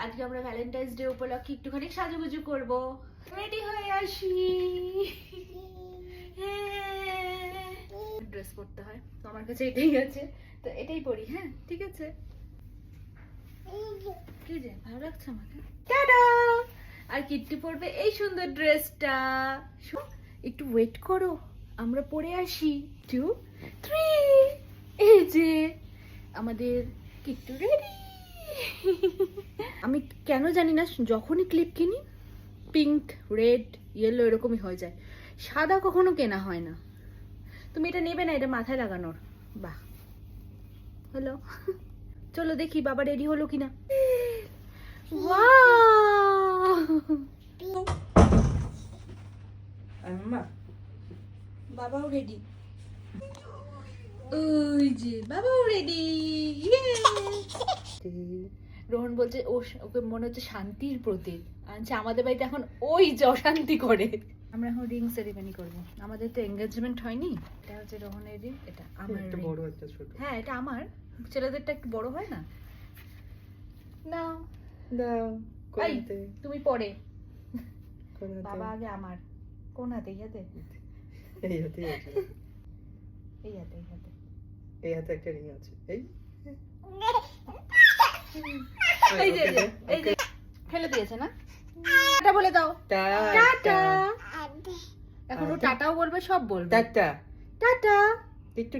আজকে আমরা Valentine's day উপলক্ষে একটুখানি সাজুগুজু করব। রেডি হয়ে আসি। ড্রেস পরতে হয় তো আমার কাছে এটাই আছে, তো এটাই পরি। হ্যাঁ ঠিক আছে। কি যে ভালো লাগছে আমাকে। টাটা। আর কিট্টু পরবে এই সুন্দর ড্রেসটা। একটু ওয়েট করো, আমরা পরে আসি। 2 3 এই যে আমাদের কিট্টু রেডি। আমি কেন জানি না, যখনই ক্লিপ কিনি পিঙ্ক, রেড, ইয়েলো এরকমই হয়ে যায়, সাদা কখনো কেনা হয় না। তুমি এটা নেবে না, এটা মাথায় লাগানোর। বাহ হলো। চলো দেখি বাবা রেডি হলো কিনা। বাবাও রেডি। ওই যে বাবাও রেডি। রোহন বলছে ওকে মনে হচ্ছে শান্তির প্রতীক আনছে। আমাদের বাড়িতে এখন ওই যে অশান্তি করে। আমরা এখন রিং সেরিমনি করবো। আমাদের তো এঙ্গেজমেন্ট হয়নি। এটা হচ্ছে রোহনের রিং, এটা আমার একটা ring। বড় একটা ছোট। হ্যাঁ এটা আমার, ছেলেদেরটা একটু বড় হয় না। নাও দাও কোন এই, হাতে? তুমি পরে। কোন হাতে? বাবা আগে আমার। কোন হাতে? এই হাতে? এই হাতে আছে। এই হাতে, এই হাতে। এই হাতে একটা রিং আছে। এই এই যে এই যে ফেলে দিয়েছে না। টাটা বলে দাও। টাটা। টাটা। এখন ও টাটাও বলবে, সব বলবে। টাটা। টাটা। একটু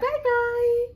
বাই বাই।